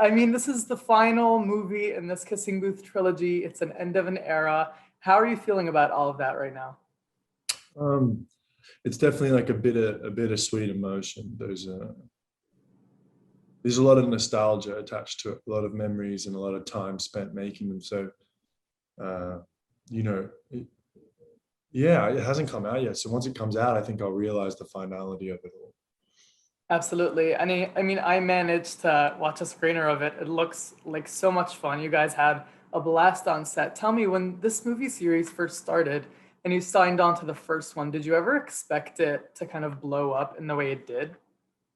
I mean, this is the final movie in this Kissing Booth trilogy. It's an end of an era. How are you feeling about all of that right now? Um, it's definitely like a bittersweet emotion. There's a lot of nostalgia attached to it, a lot of memories and a lot of time spent making them. So, uh, you know, it, yeah, it hasn't come out yet. So once it comes out, I think I'll realize the finality of it all. Absolutely. I mean, I managed to watch a screener of it. It looks like so much fun. You guys had a blast on set. Tell me, when this movie series first started and you signed on to the first one, did you ever expect it to kind of blow up in the way it did?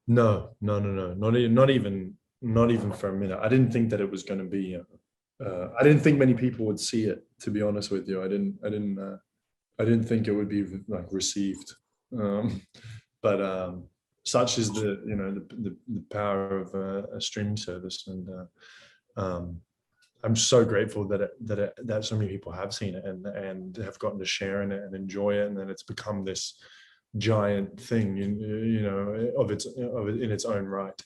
No, no, no, no, not even for a minute. I didn't think that it was going to be. I didn't think many people would see it. To be honest with you, I didn't think it would be like received. Um, but such is the power of a streaming service, and I'm so grateful that so many people have seen it and have gotten to share in it and enjoy it, and then it's become this giant thing, of it in its own right.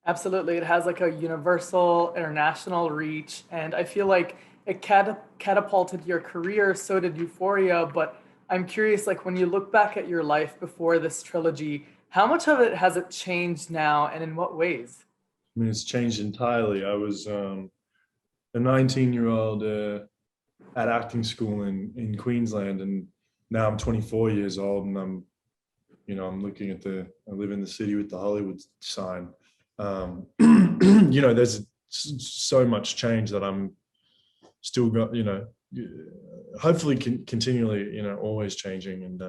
Absolutely. It has like a universal international reach. And I feel like it catapulted your career. So did Euphoria. But I'm curious, like when you look back at your life before this trilogy, how much of it has it changed now and in what ways? I mean, it's changed entirely. I was a 19-year-old at acting school in Queensland, and now I'm 24 years old, and I'm looking at I live in the city with the Hollywood sign. There's so much change that I'm still got, hopefully continually, always changing. And,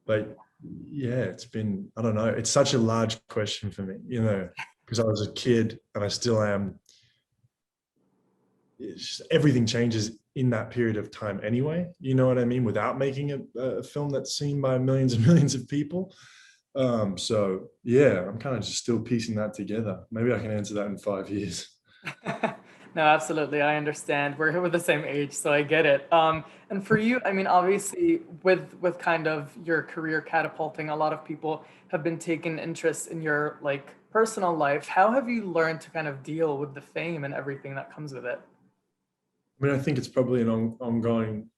but yeah, it's been, I don't know, it's such a large question for me, because I was a kid and I still am. Everything changes in that period of time anyway, you know what I mean, without making a film that's seen by millions and millions of people. So yeah, I'm kind of just still piecing that together. Maybe I can answer that in 5 years. No, absolutely. I understand. We're the same age, so I get it. And for you, I mean, obviously, with kind of your career catapulting, a lot of people have been taking interest in your like personal life. How have you learned to kind of deal with the fame and everything that comes with it? I mean, I think it's probably an ongoing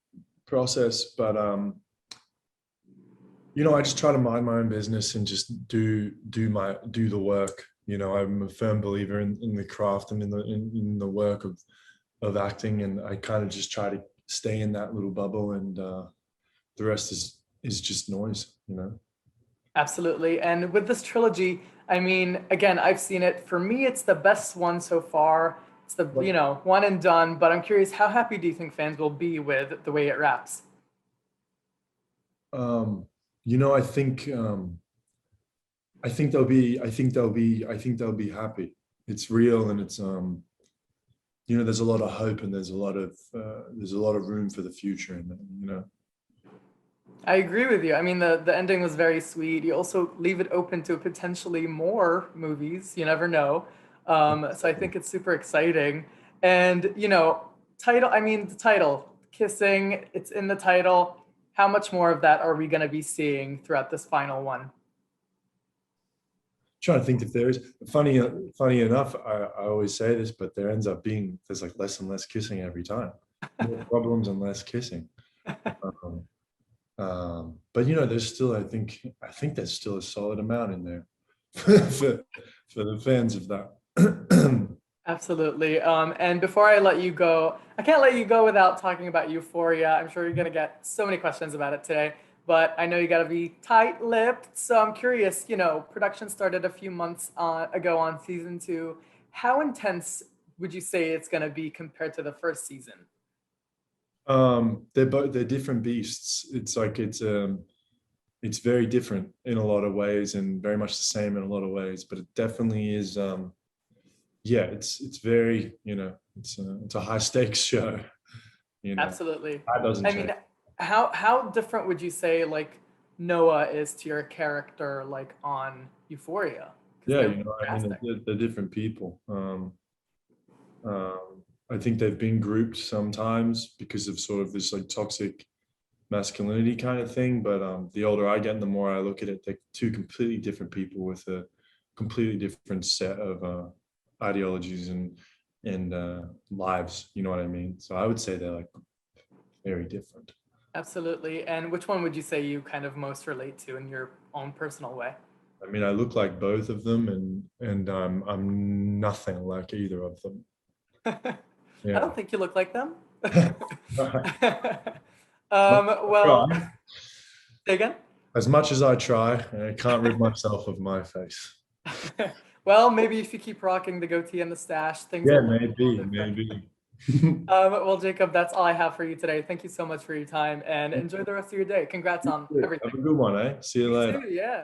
process, but I just try to mind my own business and just do the work. I'm a firm believer in the craft and in the work of acting, and I kind of just try to stay in that little bubble, and the rest is just noise. Absolutely. And with this trilogy, I mean, again, I've seen it. For me, it's the best one so far. It's the, Like, one and done, but I'm curious, how happy do you think fans will be with the way it wraps? um, I think I think they'll be happy. It's real, and it's there's a lot of hope, and there's a lot of room for the future, and. I agree with you. I mean, the ending was very sweet. You also leave it open to potentially more movies. You never know. So I think it's super exciting. And title. I mean, the title, kissing. It's in the title. How much more of that are we going to be seeing throughout this final one? Trying to think if there is funny enough, I always say this, but there's like less and less kissing every time, more problems and less kissing. um, but there's still, I think there's still a solid amount in there for the fans of that. Absolutely. And before I let you go, I can't let you go without talking about Euphoria. I'm sure you're going to get so many questions about it today, but I know you got to be tight-lipped. So I'm curious, production started a few months ago on season two. How intense would you say it's going to be compared to the first season? They're different beasts. It's very different in a lot of ways, and very much the same in a lot of ways, but it definitely is. Yeah, it's very, it's a high stakes show. Absolutely. That doesn't I change. mean, how different would you say like Noah is to your character like on Euphoria? Because Yeah, they're I mean, drastic. they're different people. I think they've been grouped sometimes because of sort of this like toxic masculinity kind of thing. But the older I get, and the more I look at it, they're two completely different people with a completely different set of ideologies and lives. You know what I mean? So I would say they're like very different. Absolutely. And which one would you say you kind of most relate to in your own personal way? I mean, I look like both of them, and I'm nothing like either of them. I Yeah. don't think you look like them. I Well, try. say again. As much as I try, I can't rid myself of my face. Well, maybe if you keep rocking the goatee and the stash, things Yeah, will look a little maybe, different. maybe. Well, Jacob, that's all I have for you today. Thank you so much for your time and enjoy the rest of your day. Congrats on Have everything. a good one, eh? See you You later. too, yeah.